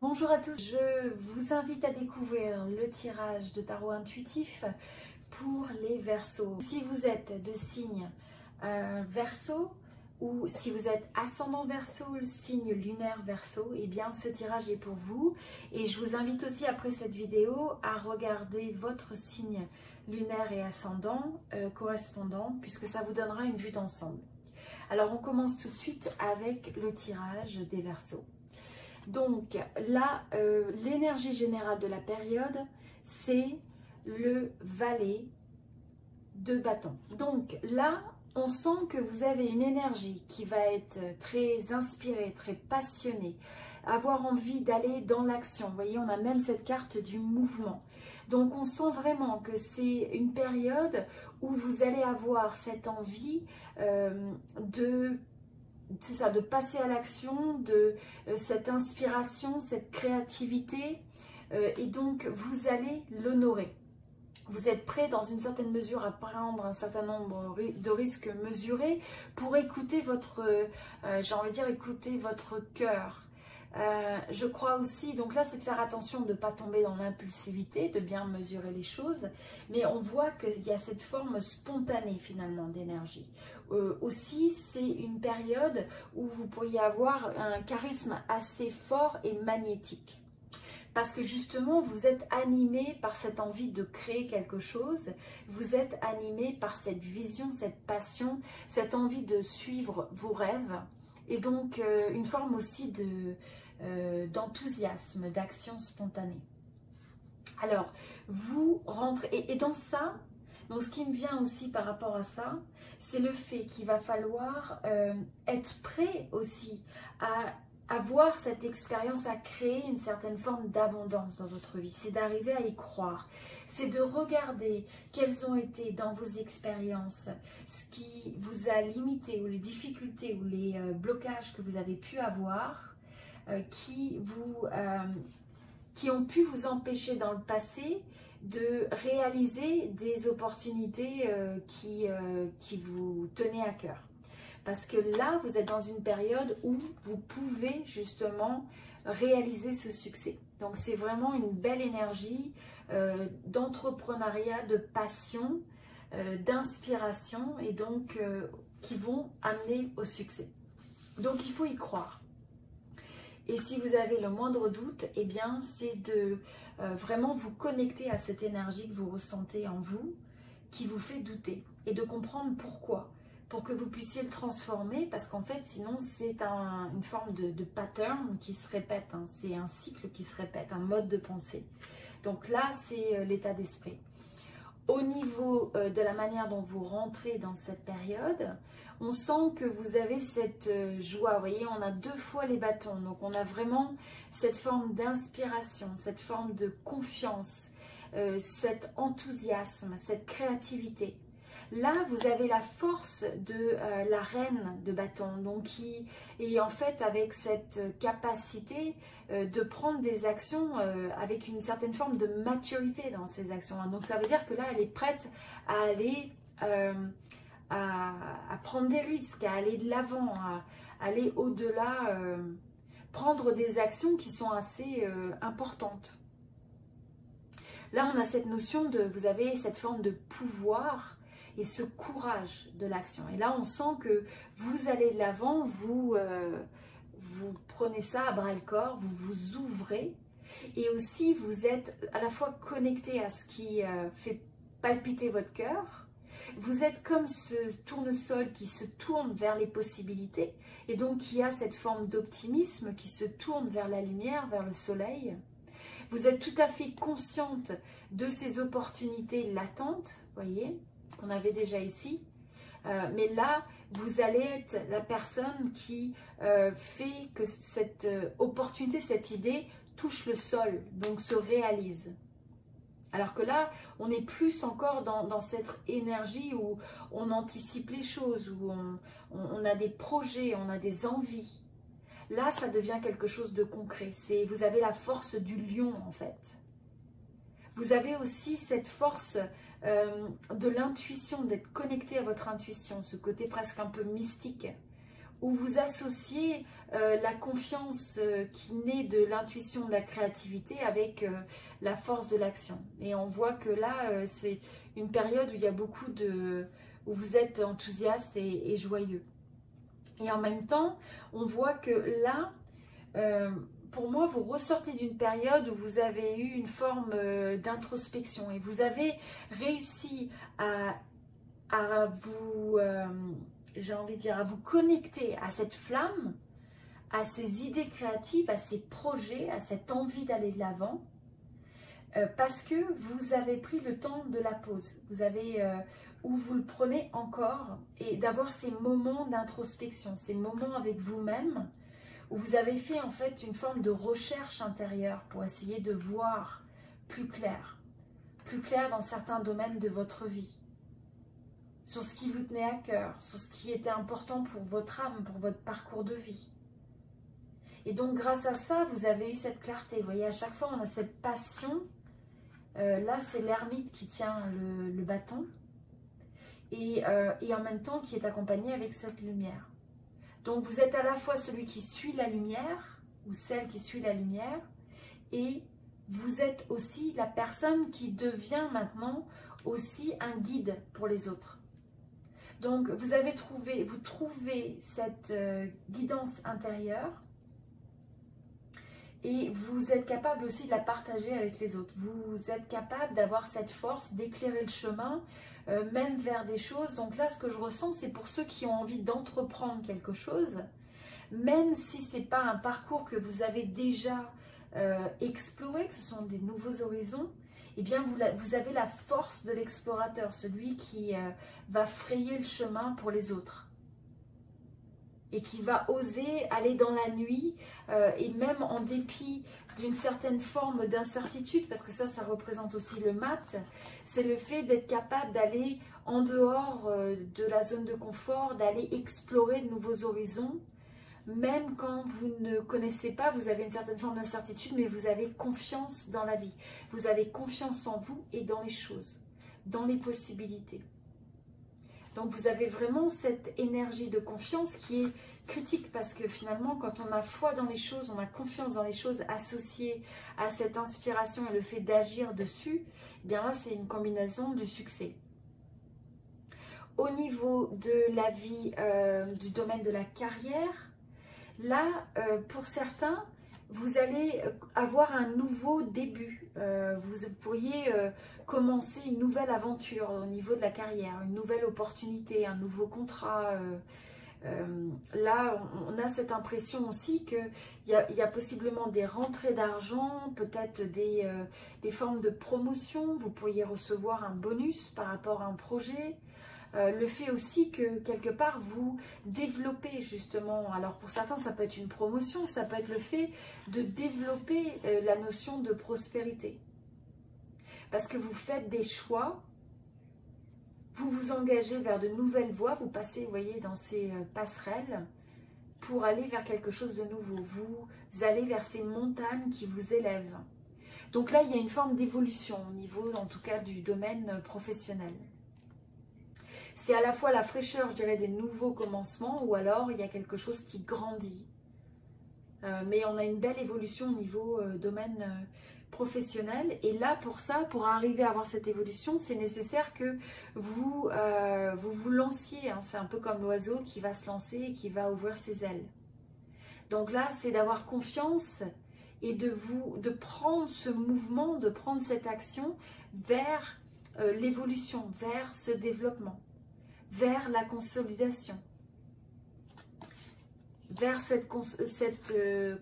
Bonjour à tous, je vous invite à découvrir le tirage de tarot intuitif pour les Verseaux. Si vous êtes de signe Verseau ou si vous êtes ascendant Verseau, le signe lunaire Verseau, eh bien ce tirage est pour vous. Et je vous invite aussi après cette vidéo à regarder votre signe lunaire et ascendant correspondant puisque ça vous donnera une vue d'ensemble. Alors on commence tout de suite avec le tirage des Verseaux. Donc là, l'énergie générale de la période, c'est le valet de bâton. Donc là, on sent que vous avez une énergie qui va être très inspirée, très passionnée, avoir envie d'aller dans l'action. Vous voyez, on a même cette carte du mouvement. Donc on sent vraiment que c'est une période où vous allez avoir cette envie de passer à l'action, de cette inspiration, cette créativité, et donc vous allez l'honorer. Vous êtes prêt dans une certaine mesure à prendre un certain nombre de risques mesurés pour écouter votre, j'ai envie de dire, écouter votre cœur. Je crois aussi, donc là c'est de faire attention de ne pas tomber dans l'impulsivité, de bien mesurer les choses, mais on voit qu'il y a cette forme spontanée finalement d'énergie. Aussi c'est une période où vous pourriez avoir un charisme assez fort et magnétique. Parce que justement, vous êtes animé par cette envie de créer quelque chose, vous êtes animé par cette vision, cette passion, cette envie de suivre vos rêves, et donc une forme aussi d'enthousiasme, d'action spontanée. Alors, vous rentrez, et dans ça, donc ce qui me vient aussi par rapport à ça, c'est le fait qu'il va falloir être prêt aussi à avoir cette expérience, à créer une certaine forme d'abondance dans votre vie. C'est d'arriver à y croire. C'est de regarder quelles ont été dans vos expériences ce qui vous a limité ou les difficultés ou les blocages que vous avez pu avoir qui ont pu vous empêcher dans le passé de réaliser des opportunités qui vous tenaient à cœur. Parce que là, vous êtes dans une période où vous pouvez justement réaliser ce succès. Donc, c'est vraiment une belle énergie d'entrepreneuriat, de passion, d'inspiration et donc qui vont amener au succès. Donc, il faut y croire. Et si vous avez le moindre doute, eh bien, c'est de vraiment vous connecter à cette énergie que vous ressentez en vous, qui vous fait douter et de comprendre pourquoi. Pour que vous puissiez le transformer, parce qu'en fait, sinon, c'est une forme de pattern qui se répète. Hein. C'est un cycle qui se répète, un mode de pensée. Donc là, c'est l'état d'esprit. Au niveau de la manière dont vous rentrez dans cette période, on sent que vous avez cette joie. Vous voyez, on a deux fois les bâtons. Donc, on a vraiment cette forme d'inspiration, cette forme de confiance, cet enthousiasme, cette créativité. Là, vous avez la force de la reine de bâton, donc qui est en fait avec cette capacité de prendre des actions avec une certaine forme de maturité dans ces actions. Donc ça veut dire que là, elle est prête à aller à prendre des risques, à aller de l'avant, à aller au-delà, prendre des actions qui sont assez importantes. Là, on a cette notion de, vous avez cette forme de pouvoir et ce courage de l'action. Et là, on sent que vous allez de l'avant, vous prenez ça à bras-le-corps, vous vous ouvrez. Et aussi, vous êtes à la fois connecté à ce qui fait palpiter votre cœur. Vous êtes comme ce tournesol qui se tourne vers les possibilités. Et donc, qui a cette forme d'optimisme qui se tourne vers la lumière, vers le soleil. Vous êtes tout à fait consciente de ces opportunités latentes, voyez, qu'on avait déjà ici. Mais là, vous allez être la personne qui fait que cette opportunité, cette idée touche le sol, donc se réalise. Alors que là, on est plus encore dans cette énergie où on anticipe les choses, où on a des projets, on a des envies. Là, ça devient quelque chose de concret. Vous avez la force du lion, en fait. Vous avez aussi cette force de l'intuition, d'être connecté à votre intuition, ce côté presque un peu mystique, où vous associez la confiance qui naît de l'intuition, de la créativité avec la force de l'action. Et on voit que là, c'est une période où il y a beaucoup où vous êtes enthousiaste et joyeux. Et en même temps, on voit que là, pour moi, vous ressortez d'une période où vous avez eu une forme d'introspection et vous avez réussi à vous, j'ai envie de dire, à vous connecter à cette flamme, à ces idées créatives, à ces projets, à cette envie d'aller de l'avant, parce que vous avez pris le temps de la pause. Vous avez, où vous le prenez encore, et d'avoir ces moments d'introspection, ces moments avec vous-même, où vous avez fait en fait une forme de recherche intérieure pour essayer de voir plus clair dans certains domaines de votre vie, sur ce qui vous tenait à cœur, sur ce qui était important pour votre âme, pour votre parcours de vie. Et donc grâce à ça, vous avez eu cette clarté. Vous voyez, à chaque fois on a cette passion. Là c'est l'ermite qui tient le bâton et en même temps qui est accompagné avec cette lumière. Donc vous êtes à la fois celui qui suit la lumière, ou celle qui suit la lumière, et vous êtes aussi la personne qui devient maintenant aussi un guide pour les autres. Donc vous trouvez cette guidance intérieure, et vous êtes capable aussi de la partager avec les autres. Vous êtes capable d'avoir cette force d'éclairer le chemin, même vers des choses. Donc là, ce que je ressens, c'est pour ceux qui ont envie d'entreprendre quelque chose, même si ce n'est pas un parcours que vous avez déjà exploré, que ce sont des nouveaux horizons, eh bien vous avez la force de l'explorateur, celui qui va frayer le chemin pour les autres. Et qui va oser aller dans la nuit, et même en dépit d'une certaine forme d'incertitude, parce que ça représente aussi le mat, c'est le fait d'être capable d'aller en dehors de la zone de confort, d'aller explorer de nouveaux horizons, même quand vous ne connaissez pas, vous avez une certaine forme d'incertitude, mais vous avez confiance dans la vie, vous avez confiance en vous et dans les choses, dans les possibilités. Donc vous avez vraiment cette énergie de confiance qui est critique, parce que finalement quand on a foi dans les choses, on a confiance dans les choses associées à cette inspiration et le fait d'agir dessus, eh bien là c'est une combinaison du succès. Au niveau de la vie, du domaine de la carrière, là pour certains, vous allez avoir un nouveau début. Vous pourriez commencer une nouvelle aventure au niveau de la carrière, une nouvelle opportunité, un nouveau contrat. Là, on a cette impression aussi qu'il y a possiblement des rentrées d'argent, peut-être des formes de promotion. Vous pourriez recevoir un bonus par rapport à un projet. Le fait aussi que quelque part vous développez justement, alors pour certains ça peut être une promotion, ça peut être le fait de développer la notion de prospérité. Parce que vous faites des choix, vous vous engagez vers de nouvelles voies, vous passez, vous voyez, dans ces passerelles pour aller vers quelque chose de nouveau. Vous allez vers ces montagnes qui vous élèvent. Donc là, il y a une forme d'évolution au niveau, en tout cas, du domaine professionnel. C'est à la fois la fraîcheur, je dirais, des nouveaux commencements, ou alors il y a quelque chose qui grandit. Mais on a une belle évolution au niveau domaine professionnel. Et là, pour ça, pour arriver à avoir cette évolution, c'est nécessaire que vous vous lanciez. Hein. C'est un peu comme l'oiseau qui va se lancer et qui va ouvrir ses ailes. Donc là, c'est d'avoir confiance et de prendre ce mouvement, de prendre cette action vers l'évolution, vers ce développement, vers la consolidation, vers cette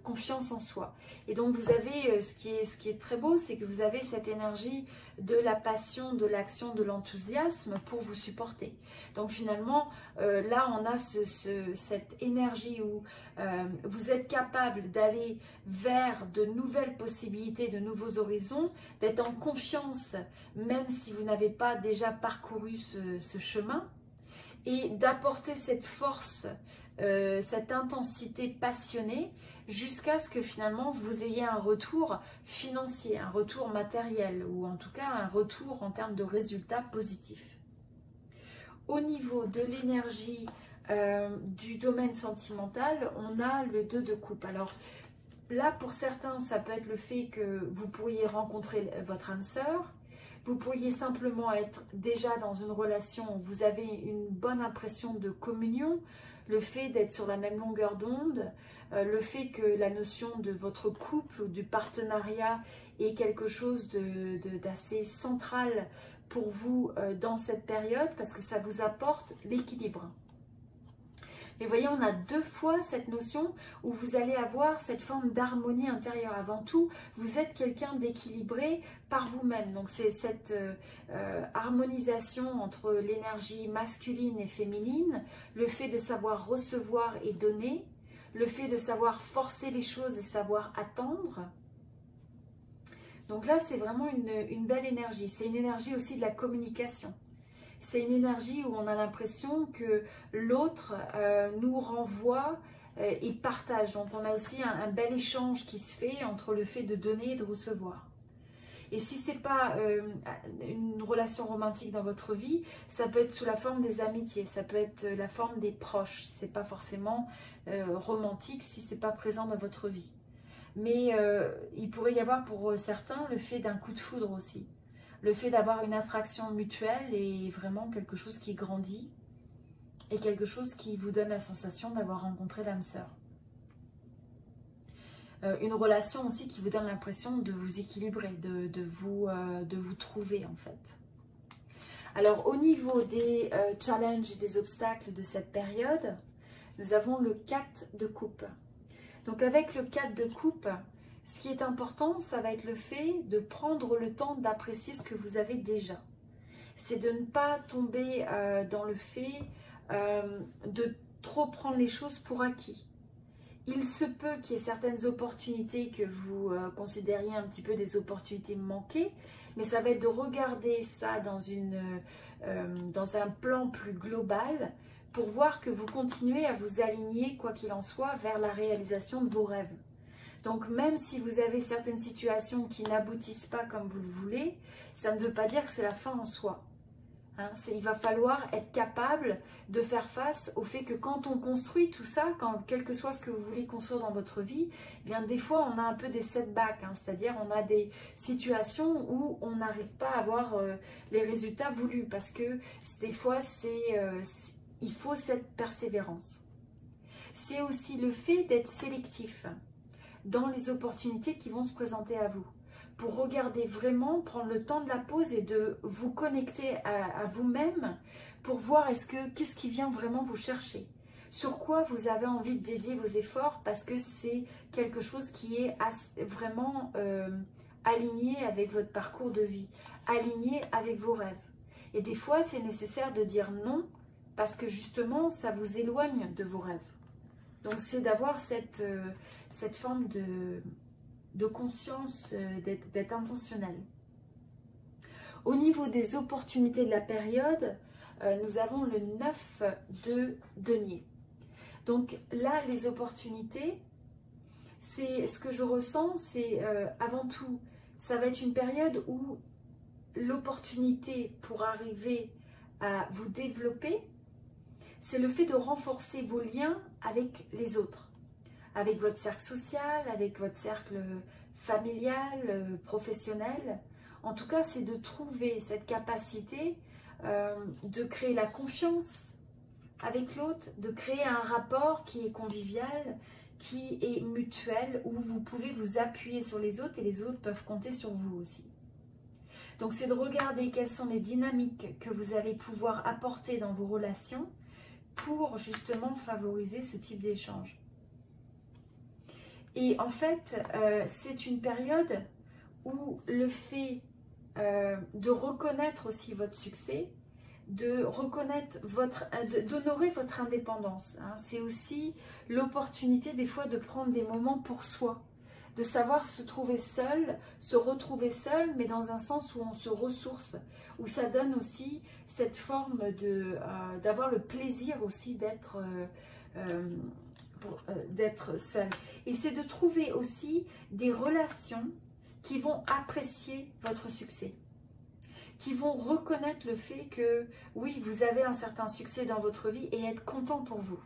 confiance en soi. Et donc vous avez, ce qui est très beau, c'est que vous avez cette énergie de la passion, de l'action, de l'enthousiasme pour vous supporter. Donc finalement, là on a cette énergie où vous êtes capable d'aller vers de nouvelles possibilités, de nouveaux horizons, d'être en confiance, même si vous n'avez pas déjà parcouru ce chemin, et d'apporter cette force, cette intensité passionnée jusqu'à ce que finalement vous ayez un retour financier, un retour matériel, ou en tout cas un retour en termes de résultats positifs. Au niveau de l'énergie du domaine sentimental, on a le 2 de coupe. Alors là, pour certains, ça peut être le fait que vous pourriez rencontrer votre âme sœur. Vous pourriez simplement être déjà dans une relation où vous avez une bonne impression de communion, le fait d'être sur la même longueur d'onde, le fait que la notion de votre couple ou du partenariat est quelque chose d'assez central pour vous dans cette période parce que ça vous apporte l'équilibre. Et vous voyez, on a 2 fois cette notion où vous allez avoir cette forme d'harmonie intérieure. Avant tout, vous êtes quelqu'un d'équilibré par vous-même. Donc c'est cette harmonisation entre l'énergie masculine et féminine, le fait de savoir recevoir et donner, le fait de savoir forcer les choses et savoir attendre. Donc là, c'est vraiment une belle énergie. C'est une énergie aussi de la communication. C'est une énergie où on a l'impression que l'autre nous renvoie et partage. Donc on a aussi un bel échange qui se fait entre le fait de donner et de recevoir. Et si ce n'est pas une relation romantique dans votre vie, ça peut être sous la forme des amitiés, ça peut être la forme des proches. Ce n'est pas forcément romantique si ce n'est pas présent dans votre vie. Mais il pourrait y avoir pour certains le fait d'un coup de foudre aussi. Le fait d'avoir une attraction mutuelle est vraiment quelque chose qui grandit et quelque chose qui vous donne la sensation d'avoir rencontré l'âme sœur. Une relation aussi qui vous donne l'impression de vous équilibrer, de vous trouver en fait. Alors au niveau des challenges et des obstacles de cette période, nous avons le 4 de coupe. Donc avec le 4 de coupe, ce qui est important, ça va être le fait de prendre le temps d'apprécier ce que vous avez déjà. C'est de ne pas tomber dans le fait de trop prendre les choses pour acquis. Il se peut qu'il y ait certaines opportunités que vous considériez un petit peu des opportunités manquées, mais ça va être de regarder ça dans un plan plus global pour voir que vous continuez à vous aligner, quoi qu'il en soit, vers la réalisation de vos rêves. Donc même si vous avez certaines situations qui n'aboutissent pas comme vous le voulez, ça ne veut pas dire que c'est la fin en soi. Hein, il va falloir être capable de faire face au fait que quand on construit tout ça, quel que soit ce que vous voulez construire dans votre vie, eh bien des fois on a un peu des setbacks, hein, c'est-à-dire on a des situations où on n'arrive pas à avoir les résultats voulus parce que des fois il faut cette persévérance. C'est aussi le fait d'être sélectif dans les opportunités qui vont se présenter à vous. Pour regarder vraiment, prendre le temps de la pause et de vous connecter à vous-même pour voir qu'est-ce qui vient vraiment vous chercher. Sur quoi vous avez envie de dédier vos efforts parce que c'est quelque chose qui est vraiment aligné avec votre parcours de vie, aligné avec vos rêves. Et des fois, c'est nécessaire de dire non parce que justement, ça vous éloigne de vos rêves. Donc, c'est d'avoir cette forme de conscience, d'être intentionnel. Au niveau des opportunités de la période, nous avons le 9 de denier. Donc là, les opportunités, c'est ce que je ressens, c'est avant tout, ça va être une période où l'opportunité pour arriver à vous développer, c'est le fait de renforcer vos liens avec les autres. Avec votre cercle social, avec votre cercle familial, professionnel. En tout cas, c'est de trouver cette capacité de créer la confiance avec l'autre, de créer un rapport qui est convivial, qui est mutuel, où vous pouvez vous appuyer sur les autres et les autres peuvent compter sur vous aussi. Donc, c'est de regarder quelles sont les dynamiques que vous allez pouvoir apporter dans vos relations pour justement favoriser ce type d'échange. Et en fait, c'est une période où le fait de reconnaître aussi votre succès, de reconnaître d'honorer votre indépendance, hein, c'est aussi l'opportunité des fois de prendre des moments pour soi, de savoir se trouver seul, se retrouver seul, mais dans un sens où on se ressource, où ça donne aussi cette forme d'avoir le plaisir aussi d'être seul. Et c'est de trouver aussi des relations qui vont apprécier votre succès, qui vont reconnaître le fait que oui, vous avez un certain succès dans votre vie et être content pour vous.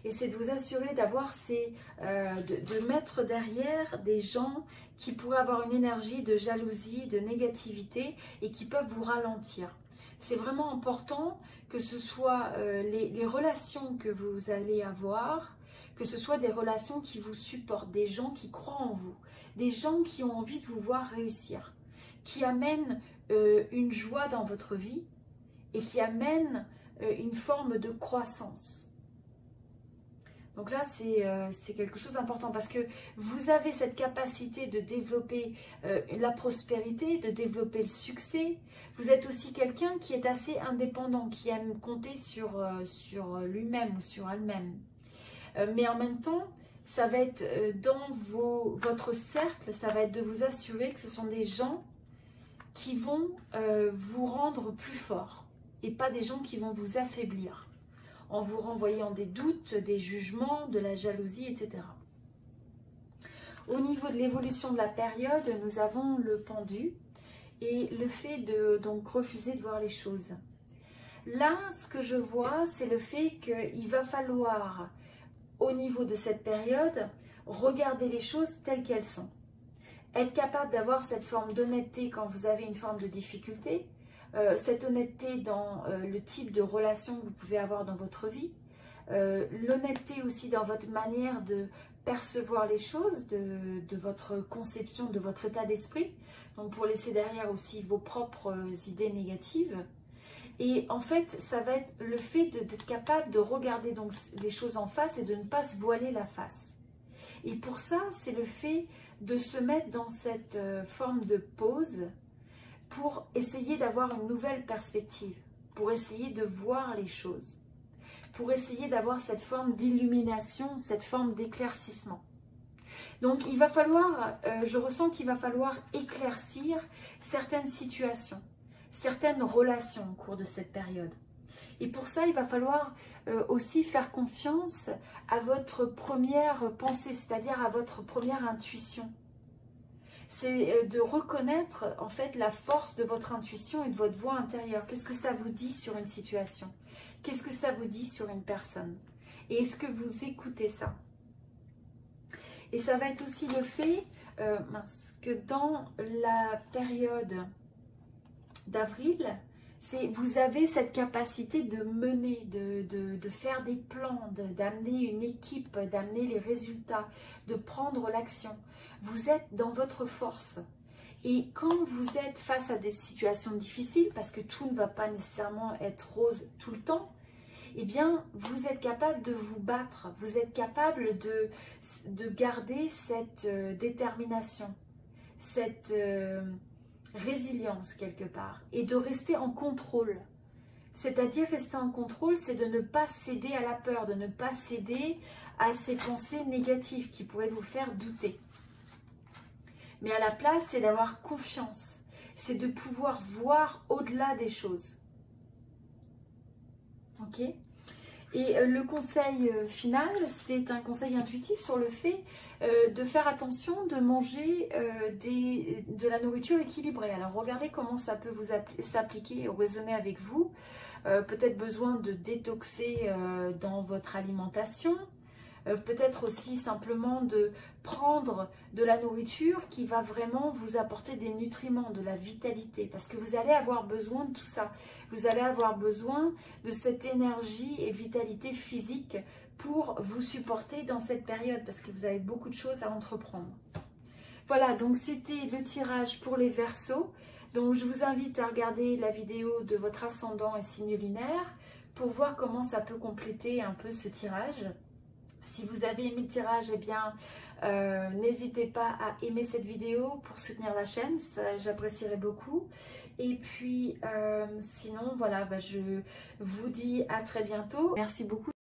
Et c'est de vous assurer d'avoir de mettre derrière des gens qui pourraient avoir une énergie de jalousie, de négativité et qui peuvent vous ralentir. C'est vraiment important que ce soit les relations que vous allez avoir, que ce soit des relations qui vous supportent, des gens qui croient en vous, des gens qui ont envie de vous voir réussir, qui amènent une joie dans votre vie et qui amènent une forme de croissance. Donc là, c'est quelque chose d'important parce que vous avez cette capacité de développer la prospérité, de développer le succès. Vous êtes aussi quelqu'un qui est assez indépendant, qui aime compter sur lui-même ou sur elle-même. Mais en même temps, ça va être dans votre cercle, ça va être de vous assurer que ce sont des gens qui vont vous rendre plus fort et pas des gens qui vont vous affaiblir en vous renvoyant des doutes, des jugements, de la jalousie, etc. Au niveau de l'évolution de la période, nous avons le pendu et le fait de donc refuser de voir les choses. Là, ce que je vois, c'est le fait qu'il va falloir, au niveau de cette période, regarder les choses telles qu'elles sont. Être capable d'avoir cette forme d'honnêteté quand vous avez une forme de difficulté, cette honnêteté dans le type de relation que vous pouvez avoir dans votre vie, l'honnêteté aussi dans votre manière de percevoir les choses, de votre conception, de votre état d'esprit, donc pour laisser derrière aussi vos propres idées négatives. Et en fait, ça va être le fait d'être capable de regarder donc les choses en face et de ne pas se voiler la face. Et pour ça, c'est le fait de se mettre dans cette forme de pause pour essayer d'avoir une nouvelle perspective, pour essayer de voir les choses, pour essayer d'avoir cette forme d'illumination, cette forme d'éclaircissement. Donc il va falloir, je ressens qu'il va falloir éclaircir certaines situations, certaines relations au cours de cette période. Et pour ça, il va falloir aussi faire confiance à votre première pensée, c'est-à-dire à votre première intuition. C'est de reconnaître en fait la force de votre intuition et de votre voix intérieure. Qu'est-ce que ça vous dit sur une situation? Qu'est-ce que ça vous dit sur une personne? Et est-ce que vous écoutez ça? Et ça va être aussi le fait que dans la période d'avril, vous avez cette capacité de mener, de faire des plans, d'amener une équipe, d'amener les résultats, de prendre l'action. Vous êtes dans votre force. Et quand vous êtes face à des situations difficiles, parce que tout ne va pas nécessairement être rose tout le temps, eh bien, vous êtes capable de vous battre. Vous êtes capable de garder cette détermination, cette résilience quelque part et de rester en contrôle. C'est-à-dire rester en contrôle, c'est de ne pas céder à la peur, de ne pas céder à ces pensées négatives qui pourraient vous faire douter. Mais à la place, c'est d'avoir confiance, c'est de pouvoir voir au-delà des choses. Ok ? Et le conseil final, c'est un conseil intuitif sur le fait de faire attention de manger de la nourriture équilibrée. Alors regardez comment ça peut vous s'appliquer ou résonner avec vous. Peut-être besoin de détoxer dans votre alimentation. Peut-être aussi simplement de prendre de la nourriture qui va vraiment vous apporter des nutriments, de la vitalité, parce que vous allez avoir besoin de tout ça. Vous allez avoir besoin de cette énergie et vitalité physique pour vous supporter dans cette période, parce que vous avez beaucoup de choses à entreprendre. Voilà, donc c'était le tirage pour les Verseaux. Donc je vous invite à regarder la vidéo de votre ascendant et signe lunaire pour voir comment ça peut compléter un peu ce tirage. Si vous avez aimé le tirage, eh bien, n'hésitez pas à aimer cette vidéo pour soutenir la chaîne, j'apprécierais beaucoup. Et puis, sinon, voilà, je vous dis à très bientôt. Merci beaucoup.